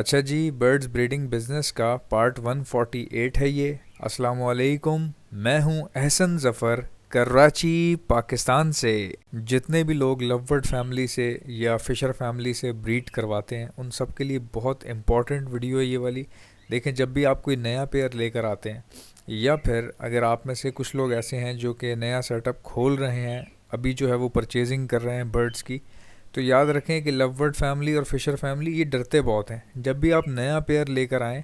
अच्छा जी, birds breeding business का part 148 है ये। अस्सलाम वालेकुम। मैं हूं एहसन ज़फ़र, कराची पाकिस्तान से। जितने भी लोग लवबर्ड फैमिली से या फ़िशर फैमिली से ब्रीड करवाते हैं उन सब के लिए बहुत इम्पॉर्टेंट वीडियो है ये वाली। देखें, जब भी आप कोई नया पेयर लेकर आते हैं या फिर अगर आप में से कुछ लोग ऐसे हैं जो कि नया सेटअप खोल रहे हैं, अभी जो है वो परचेजिंग कर रहे हैं बर्ड्स की, तो याद रखें कि लवबर्ड फैमिली और फिशर फैमिली ये डरते बहुत हैं। जब भी आप नया पेयर लेकर आएँ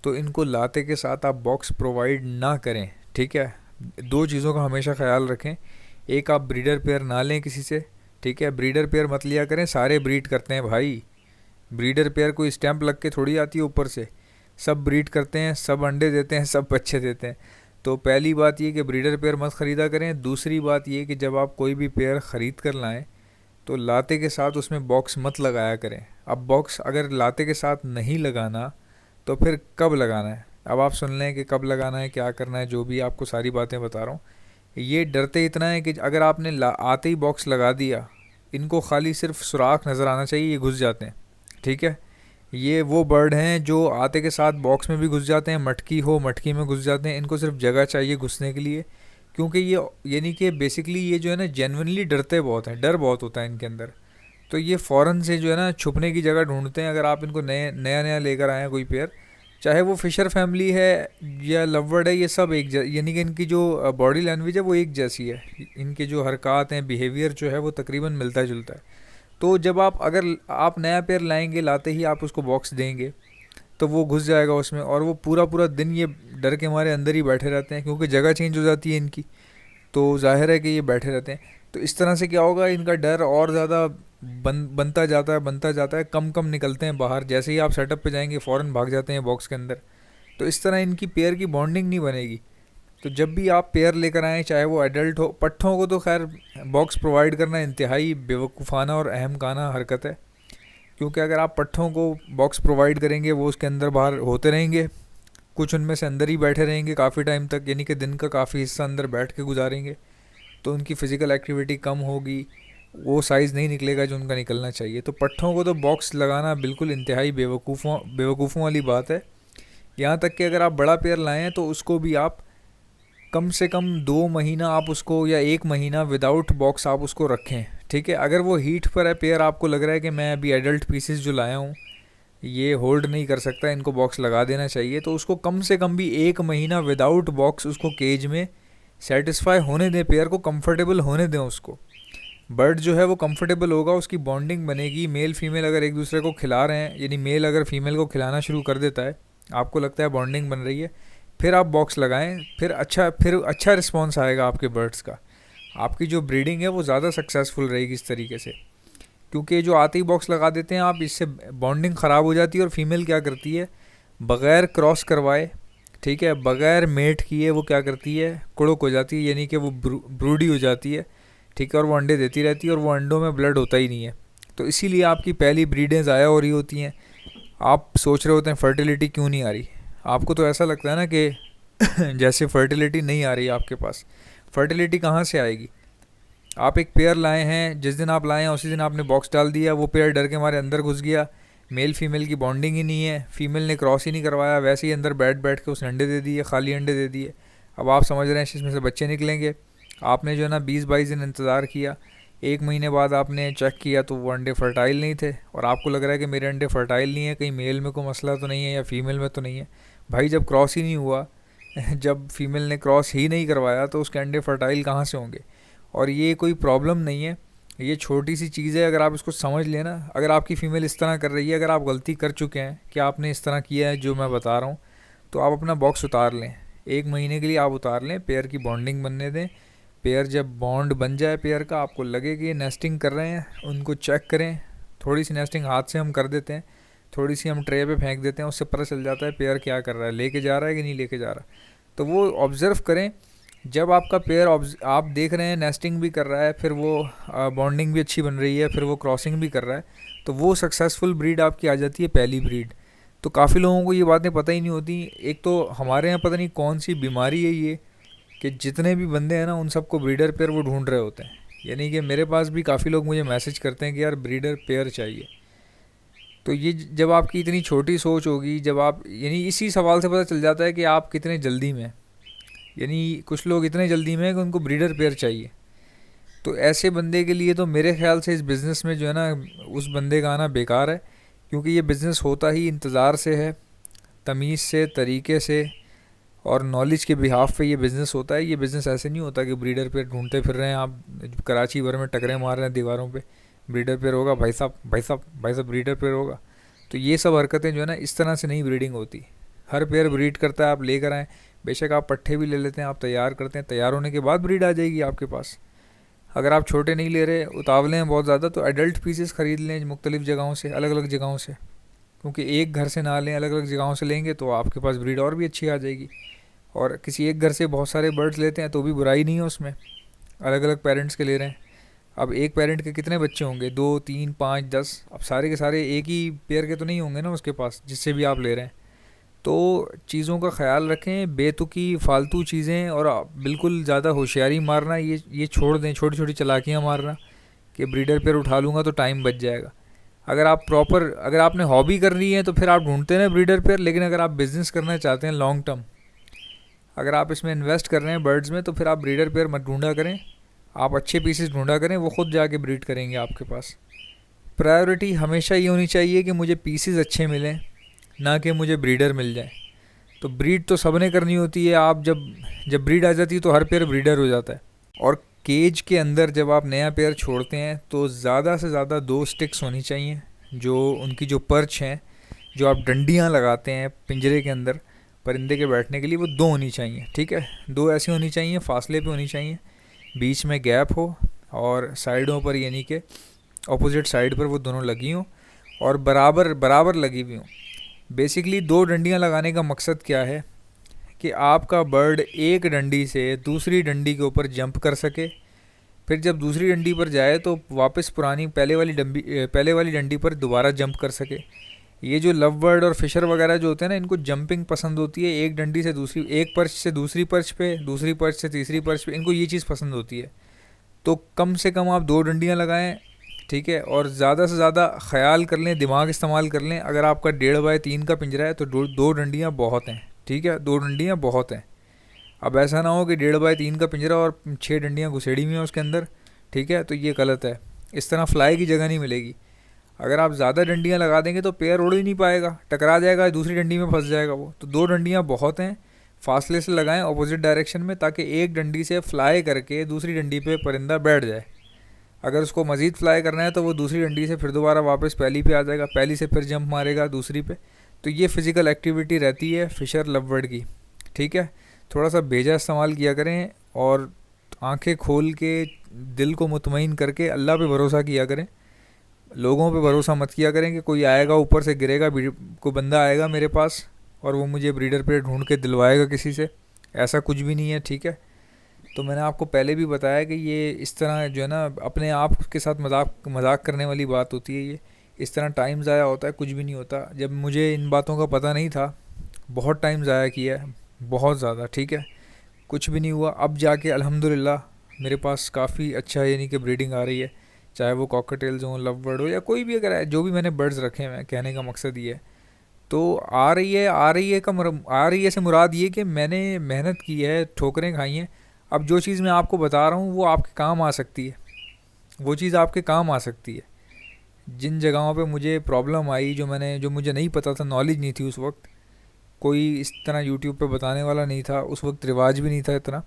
तो इनको लाते के साथ आप बॉक्स प्रोवाइड ना करें, ठीक है। दो चीज़ों का हमेशा ख्याल रखें। एक, आप ब्रीडर पेयर ना लें किसी से, ठीक है। ब्रीडर पेयर मत लिया करें, सारे ब्रीड करते हैं भाई। ब्रीडर पेयर कोई स्टैंप लग के थोड़ी आती है ऊपर से। सब ब्रीड करते हैं, सब अंडे देते हैं, सब बच्चे देते हैं। तो पहली बात ये कि ब्रीडर पेयर मत ख़रीदा करें। दूसरी बात ये कि जब आप कोई भी पेयर ख़रीद कर लाएँ तो लाते के साथ उसमें बॉक्स मत लगाया करें। अब बॉक्स अगर लाते के साथ नहीं लगाना तो फिर कब लगाना है? अब आप सुन लें कि कब लगाना है, क्या करना है, जो भी आपको सारी बातें बता रहा हूँ। ये डरते इतना है कि अगर आपने आते ही बॉक्स लगा दिया, इनको खाली सिर्फ सुराख नज़र आना चाहिए, ये घुस जाते हैं, ठीक है। ये वो बर्ड हैं जो आते के साथ बॉक्स में भी घुस जाते हैं, मटकी हो मटकी में घुस जाते हैं। इनको सिर्फ जगह चाहिए घुसने के लिए, क्योंकि ये यानी कि बेसिकली ये जो है ना जेन्युइनली डरते बहुत हैं, डर बहुत होता है इनके अंदर। तो ये फ़ौरन से जो है ना छुपने की जगह ढूंढते हैं। अगर आप इनको नया नया लेकर आए हैं कोई पेयर, चाहे वो फिशर फैमिली है या लवबर्ड है, ये सब एक यानी कि इनकी जो बॉडी लैंग्वेज है वो एक जैसी है। इनके जो हरकत हैं, बिहेवियर जो है वो तकरीबन मिलता जुलता है। तो जब अगर आप नया पेयर लाएंगे, लाते ही आप उसको बॉक्स देंगे तो वो घुस जाएगा उसमें, और वो पूरा पूरा दिन ये डर के हमारे अंदर ही बैठे रहते हैं, क्योंकि जगह चेंज हो जाती है इनकी। तो जाहिर है कि ये बैठे रहते हैं। तो इस तरह से क्या होगा, इनका डर और ज़्यादा बनता जाता है, कम कम निकलते हैं बाहर। जैसे ही आप सेटअप पे जाएंगे फ़ौरन भाग जाते हैं बॉक्स के अंदर। तो इस तरह इनकी पेयर की बॉन्डिंग नहीं बनेगी। तो जब भी आप पेयर लेकर आएँ, चाहे वो एडल्ट हो, पट्ठों को तो खैर बॉक्स प्रोवाइड करना इंतहाई बेवकूफ़ाना और अहम खाना हरकत है। क्योंकि अगर आप पट्ठों को बॉक्स प्रोवाइड करेंगे, वो उसके अंदर बाहर होते रहेंगे, कुछ उनमें से अंदर ही बैठे रहेंगे काफ़ी टाइम तक, यानी कि दिन का काफ़ी हिस्सा अंदर बैठ के गुजारेंगे। तो उनकी फ़िज़िकल एक्टिविटी कम होगी, वो साइज़ नहीं निकलेगा जो उनका निकलना चाहिए। तो पट्ठों को तो बॉक्स लगाना बिल्कुल इंतहाई बेवकूफ़ों वाली बात है। यहाँ तक कि अगर आप बड़ा पेयर लाएँ हैं तो उसको भी आप कम से कम 2 महीना आप उसको, या 1 महीना विदाउट बॉक्स आप उसको रखें, ठीक है। अगर वो हीट पर है पेयर, आपको लग रहा है कि मैं अभी एडल्ट पीसेस जो लाया हूँ ये होल्ड नहीं कर सकता, इनको बॉक्स लगा देना चाहिए, तो उसको कम से कम भी 1 महीना विदाउट बॉक्स उसको केज में सेटिस्फाई होने दें, पेयर को कंफर्टेबल होने दें उसको। बर्ड जो है वो कंफर्टेबल होगा, उसकी बॉन्डिंग बनेगी। मेल फीमेल अगर एक दूसरे को खिला रहे हैं, यानी मेल अगर फीमेल को खिलाना शुरू कर देता है, आपको लगता है बॉन्डिंग बन रही है, फिर आप बॉक्स लगाएं। फिर अच्छा रिस्पॉन्स आएगा आपके बर्ड्स का। आपकी जो ब्रीडिंग है वो ज़्यादा सक्सेसफुल रहेगी इस तरीके से। क्योंकि जो आते ही बॉक्स लगा देते हैं आप, इससे बॉन्डिंग ख़राब हो जाती है। और फीमेल क्या करती है, बग़ैर क्रॉस करवाए, ठीक है, बग़ैर मेट किए वो क्या करती है, कुड़क हो जाती है, यानी कि वो ब्रूडी हो जाती है, ठीक है। और वो अंडे देती रहती है और वो अंडों में ब्लड होता ही नहीं है। तो इसीलिए आपकी पहली ब्रीडें ज़ाया हो रही होती हैं। आप सोच रहे होते हैं फर्टिलिटी क्यों नहीं आ रही। आपको तो ऐसा लगता है ना कि जैसे फर्टिलिटी नहीं आ रही आपके पास। फर्टिलिटी कहाँ से आएगी? आप एक पेयर लाए हैं, जिस दिन आप लाए हैं उसी दिन आपने बॉक्स डाल दिया, वो पेयर डर के हमारे अंदर घुस गया। मेल फीमेल की बॉन्डिंग ही नहीं है, फीमेल ने क्रॉस ही नहीं करवाया, वैसे ही अंदर बैठ बैठ के उसने अंडे दे दिए, खाली अंडे दे दिए। अब आप समझ रहे हैं इसमें से बच्चे निकलेंगे। आपने जो है ना 20-22 दिन इंतज़ार किया, 1 महीने बाद आपने चेक किया तो वो अंडे फर्टाइल नहीं थे, और आपको लग रहा है कि मेरे अंडे फर्टाइल नहीं है, कहीं मेल में कोई मसला तो नहीं है या फीमेल में तो नहीं है। भाई जब क्रॉस ही नहीं हुआ जब फीमेल ने क्रॉस ही नहीं करवाया तो उसके अंडे फर्टाइल कहाँ से होंगे? और ये कोई प्रॉब्लम नहीं है, ये छोटी सी चीज़ है। अगर आप इसको समझ लें ना, अगर आपकी फ़ीमेल इस तरह कर रही है, अगर आप गलती कर चुके हैं कि आपने इस तरह किया है जो मैं बता रहा हूँ, तो आप अपना बॉक्स उतार लें। 1 महीने के लिए आप उतार लें, पेयर की बॉन्डिंग बनने दें। पेयर जब बॉन्ड बन जाए पेयर का, आपको लगे कि ये नेस्टिंग कर रहे हैं, उनको चेक करें। थोड़ी सी नेस्टिंग हाथ से हम कर देते हैं, थोड़ी सी हम ट्रे पे फेंक देते हैं, उससे पता चल जाता है पेयर क्या कर रहा है, लेके जा रहा है कि नहीं लेके जा रहा। तो वो ऑब्ज़र्व करें। जब आपका पेयर आप देख रहे हैं नेस्टिंग भी कर रहा है, फिर वो बॉन्डिंग भी अच्छी बन रही है, फिर वो क्रॉसिंग भी कर रहा है, तो वो सक्सेसफुल ब्रीड आपकी आ जाती है, पहली ब्रीड। तो काफ़ी लोगों को ये बातें पता ही नहीं होती। एक तो हमारे यहाँ पता नहीं कौन सी बीमारी है ये, कि जितने भी बंदे हैं ना उन सबको ब्रीडर पेयर वो ढूंढ रहे होते हैं। यानी कि मेरे पास भी काफ़ी लोग मुझे मैसेज करते हैं कि यार ब्रीडर पेयर चाहिए। तो ये जब आपकी इतनी छोटी सोच होगी, जब आप यानी इसी सवाल से पता चल जाता है कि आप कितने जल्दी में हैं। यानी कुछ लोग इतने जल्दी में हैं कि उनको ब्रीडर पेयर चाहिए। तो ऐसे बंदे के लिए तो मेरे ख्याल से इस बिज़नेस में जो है ना, उस बंदे का आना बेकार है। क्योंकि ये बिज़नेस होता ही इंतज़ार से है, तमीज़ से, तरीके से और नॉलेज के बिहाफ पे ये बिज़नेस होता है। ये बिज़नेस ऐसे नहीं होता कि ब्रीडर पेयर ढूंढते फिर रहे हैं आप, कराची भर में टकरे मार रहे हैं दीवारों पे, ब्रीडर पेयर होगा भाई साहब, भाई साहब, भाई साहब ब्रीडर पेयर होगा। तो ये सब हरकतें जो है ना, इस तरह से नहीं ब्रीडिंग होती। हर पेयर ब्रीड करता है, आप लेकर आएँ। बेशक आप पट्ठे भी ले लेते हैं, आप तैयार करते हैं, तैयार होने के बाद ब्रीड आ जाएगी आपके पास। अगर आप छोटे नहीं ले रहे, उतावले हैं बहुत ज़्यादा, तो एडल्ट पीसेस ख़रीद लें मुख्तलिफ़ जगहों से, अलग अलग जगहों से। क्योंकि एक घर से ना लें, अलग अलग जगहों से लेंगे तो आपके पास ब्रीड और भी अच्छी आ जाएगी। और किसी एक घर से बहुत सारे बर्ड्स लेते हैं तो भी बुराई नहीं है उसमें, अलग अलग पेरेंट्स के ले रहे हैं। अब एक पेरेंट के कितने बच्चे होंगे, 2, 3, 5, 10। अब सारे के सारे एक ही पेयर के तो नहीं होंगे ना उसके पास, जिससे भी आप ले रहे हैं। तो चीज़ों का ख्याल रखें, बेतुकी फालतू चीज़ें और बिल्कुल ज़्यादा होशियारी मारना ये छोड़ दें, छोटी छोटी चालाकियाँ मारना कि ब्रीडर पेयर उठा लूँगा तो टाइम बच जाएगा। अगर आपने हॉबी कर रही है तो फिर आप ढूंढते हैं ब्रीडर पेयर। लेकिन अगर आप बिज़नेस करना चाहते हैं लॉन्ग टर्म, अगर आप इसमें इन्वेस्ट कर रहे हैं बर्ड्स में, तो फिर आप ब्रीडर पेयर मत ढूंढा करें। आप अच्छे पीसेस ढूंढा करें, वो खुद जाके ब्रीड करेंगे आपके पास। प्रायोरिटी हमेशा ये होनी चाहिए कि मुझे पीसेस अच्छे मिलें, ना कि मुझे ब्रीडर मिल जाए। तो ब्रीड तो सबने करनी होती है। आप जब जब ब्रीड आ जाती है तो हर पेयर ब्रीडर हो जाता है। और केज के अंदर जब आप नया पेयर छोड़ते हैं तो ज़्यादा से ज़्यादा 2 स्टिक्स होनी चाहिए। जो उनकी जो पर्च हैं, जो आप डंडियाँ लगाते हैं पिंजरे के अंदर परिंदे के बैठने के लिए, वो 2 होनी चाहिए। ठीक है, 2 ऐसी होनी चाहिए, फासले पे होनी चाहिए, बीच में गैप हो और साइडों पर यानी कि अपोजिट साइड पर वो दोनों लगी हों और बराबर बराबर लगी हुई हों। बेसिकली 2 डंडियाँ लगाने का मकसद क्या है कि आपका बर्ड एक डंडी से दूसरी डंडी के ऊपर जंप कर सके, फिर जब दूसरी डंडी पर जाए तो वापस पुरानी पहले वाली डंडी पर दोबारा जंप कर सके। ये जो लव बर्ड और फिशर वगैरह जो होते हैं ना, इनको जंपिंग पसंद होती है, एक डंडी से दूसरी, एक पर्च से दूसरी पर्च पे, दूसरी पर्च से तीसरी पर्च पे, इनको ये चीज़ पसंद होती है। तो कम से कम आप 2 डंडियाँ लगाएं। ठीक है, और ज़्यादा से ज़्यादा ख्याल कर लें, दिमाग इस्तेमाल कर लें। अगर आपका 1.5x3 का पिंजरा है तो 2 डंडियाँ बहुत हैं। ठीक है, 2 डंडियाँ बहुत हैं। अब ऐसा ना हो कि 1.5x3 का पिंजरा और 6 डंडियाँ घुसेड़ी हुई हैं उसके अंदर। ठीक है, तो ये गलत है। इस तरह फ्लाई की जगह नहीं मिलेगी। अगर आप ज़्यादा डंडियाँ लगा देंगे तो पेयर उड़ ही नहीं पाएगा, टकरा जाएगा, दूसरी डंडी में फंस जाएगा वो। तो 2 डंडियाँ बहुत हैं। फासले से लगाएं अपोजिट डायरेक्शन में, ताकि एक डंडी से फ्लाई करके दूसरी डंडी पे परिंदा बैठ जाए। अगर उसको मज़ीद फ्लाई करना है तो वो दूसरी डंडी से फिर दोबारा वापस पहली पे आ जाएगा, पहली से फिर जंप मारेगा दूसरी पे। तो ये फ़िज़िकल एक्टिविटी रहती है फ़िशर लव बर्ड की। ठीक है, थोड़ा सा भेजा इस्तेमाल किया करें और आंखें खोल के दिल को मुतमईन करके अल्लाह पे भरोसा किया करें। लोगों पे भरोसा मत किया करें कि कोई आएगा ऊपर से गिरेगा, कोई बंदा आएगा मेरे पास और वो मुझे ब्रीडर पे ढूंढ के दिलवाएगा किसी से। ऐसा कुछ भी नहीं है। ठीक है, तो मैंने आपको पहले भी बताया कि ये इस तरह जो है ना, अपने आप के साथ मजाक करने वाली बात होती है। ये इस तरह टाइम ज़ाया होता है, कुछ भी नहीं होता। जब मुझे इन बातों का पता नहीं था, बहुत टाइम ज़ाया किया है, बहुत ज़्यादा। ठीक है, कुछ भी नहीं हुआ। अब जाके अल्हम्दुलिल्लाह मेरे पास काफ़ी अच्छा यानी कि ब्रीडिंग आ रही है, चाहे वो कॉकटेल्स हों, लव बर्ड हो, या कोई भी अगर है, जो भी मैंने बर्ड्स रखे हैं, कहने का मकसद ये है। तो आ रही है से मुराद ये कि मैंने मेहनत की है, ठोकरें खाई हैं। अब जो चीज़ मैं आपको बता रहा हूँ वो आपके काम आ सकती है, वो चीज़ आपके काम आ सकती है। जिन जगहों पे मुझे प्रॉब्लम आई, जो मुझे नहीं पता था, नॉलेज नहीं थी उस वक्त, कोई इस तरह यूट्यूब पे बताने वाला नहीं था, उस वक्त रिवाज भी नहीं था इतना।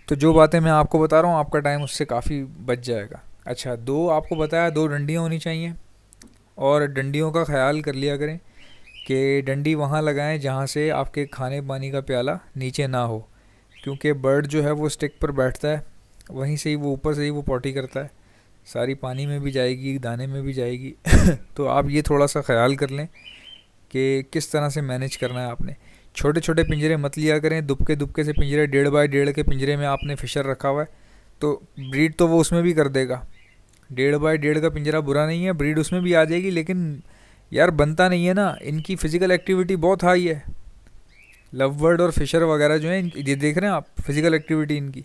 तो जो बातें मैं आपको बता रहा हूँ, आपका टाइम उससे काफ़ी बच जाएगा। अच्छा, 2 आपको बताया, 2 डंडियाँ होनी चाहिए। और डंडियों का ख़्याल कर लिया करें कि डंडी वहाँ लगाएं जहाँ से आपके खाने पानी का प्याला नीचे ना हो। क्योंकि बर्ड जो है वो स्टिक पर बैठता है, वहीं से ही वो ऊपर से ही वो पॉटी करता है, सारी पानी में भी जाएगी, दाने में भी जाएगी। तो आप ये थोड़ा सा ख्याल कर लें कि किस तरह से मैनेज करना है आपने। छोटे छोटे पिंजरे मत लिया करें, दुबके दुबके से पिंजरे, 1.5x1.5 के पिंजरे में आपने फिशर रखा हुआ है तो ब्रीड तो वो उसमें भी कर देगा। 1.5x1.5 का पिंजरा बुरा नहीं है, ब्रीड उसमें भी आ जाएगी। लेकिन यार बनता नहीं है ना, इनकी फ़िज़िकल एक्टिविटी बहुत हाई है। लव बर्ड और फिशर वगैरह जो हैं, ये देख रहे हैं आप फिज़िकल एक्टिविटी इनकी,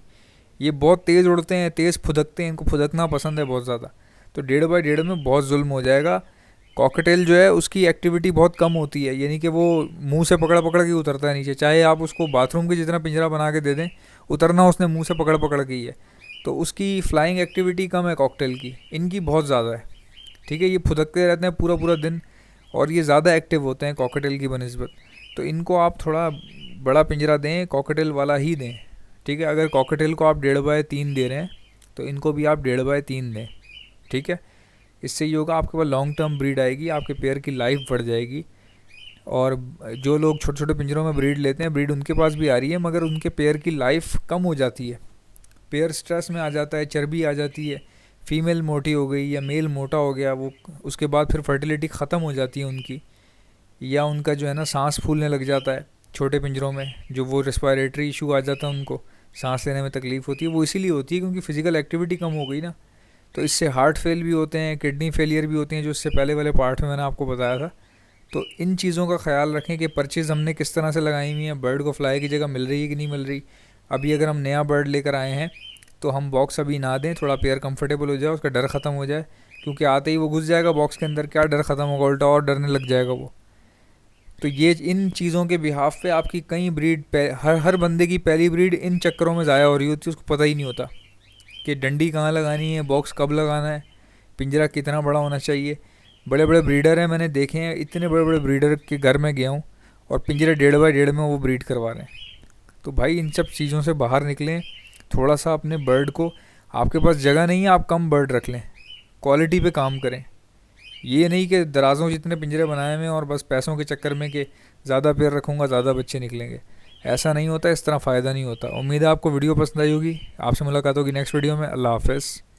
ये बहुत तेज़ उड़ते हैं, तेज़ फुदकते हैं, इनको फुदकना पसंद है बहुत ज़्यादा। तो 1.5x1.5 में बहुत जुल्म हो जाएगा। कॉकटेल जो है उसकी एक्टिविटी बहुत कम होती है, यानी कि वो मुंह से पकड़ पकड़ के उतरता है नीचे, चाहे आप उसको बाथरूम के जितना पिंजरा बना के दे दें, उतरना उसने मुंह से पकड़ पकड़ के ही है। तो उसकी फ्लाइंग एक्टिविटी कम है कॉकटेल की, इनकी बहुत ज़्यादा है। ठीक है, ये फुदकते रहते हैं पूरा पूरा दिन और ये ज़्यादा एक्टिव होते हैं कॉकटेल की बनिस्बत। तो इनको आप थोड़ा बड़ा पिंजरा दें, कॉकटेल वाला ही दें। ठीक है, अगर कॉकटेल को आप 1.5x3 दे रहे हैं तो इनको भी आप 1.5x3 दें। ठीक है, इससे ये होगा आपके पास लॉन्ग टर्म ब्रीड आएगी, आपके पेयर की लाइफ बढ़ जाएगी। और जो लोग छोटे छोटे पिंजरों में ब्रीड लेते हैं, ब्रीड उनके पास भी आ रही है मगर उनके पेयर की लाइफ कम हो जाती है, पेयर स्ट्रेस में आ जाता है, चर्बी आ जाती है, फीमेल मोटी हो गई या मेल मोटा हो गया, वो उसके बाद फिर फर्टिलिटी ख़त्म हो जाती है उनकी, या उनका जो है ना सांस फूलने लग जाता है छोटे पिंजरों में, जो वो रेस्पिरेटरी इशू आ जाता है, उनको सांस लेने में तकलीफ़ होती है, वो इसीलिए होती है क्योंकि फ़िज़िकल एक्टिविटी कम हो गई ना। तो इससे हार्ट फेल भी होते हैं, किडनी फेलियर भी होती हैं, जो इससे पहले वाले पार्ट में मैंने आपको बताया था। तो इन चीज़ों का ख्याल रखें कि परचेज़ हमने किस तरह से लगाई हुई है, बर्ड को फ्लाई की जगह मिल रही है कि नहीं मिल रही। अभी अगर हम नया बर्ड लेकर आए हैं तो हम बॉक्स अभी ना दें, थोड़ा पेयर कंफर्टेबल हो जाए, उसका डर ख़त्म हो जाए, क्योंकि आते ही वो घुस जाएगा बॉक्स के अंदर, क्या डर ख़त्म होगा, उल्टा और डरने लग जाएगा वो। तो ये इन चीज़ों के बिहाफ पे आपकी कई ब्रीड, हर बंदे की पहली ब्रीड इन चक्करों में ज़ाया हो रही होती है, उसको पता ही नहीं होता कि डंडी कहाँ लगानी है, बॉक्स कब लगाना है, पिंजरा कितना बड़ा होना चाहिए। बड़े बड़े ब्रीडर हैं, मैंने देखे हैं, इतने बड़े बड़े ब्रीडर के घर में गया हूँ और पिंजरे 1.5x1.5 में वो ब्रीड करवा रहे हैं। तो भाई इन सब चीज़ों से बाहर निकलें, थोड़ा सा अपने बर्ड को, आपके पास जगह नहीं है आप कम बर्ड रख लें, क्वालिटी पे काम करें। ये नहीं कि दराज़ों जितने पिंजरे बनाए हुए हैं और बस पैसों के चक्कर में कि ज़्यादा पेड़ रखूँगा ज़्यादा बच्चे निकलेंगे, ऐसा नहीं होता, इस तरह फ़ायदा नहीं होता। उम्मीद है आपको वीडियो पसंद आई होगी, आपसे मुलाकात होगी नेक्स्ट वीडियो में। अल्लाह हाफ़िज़।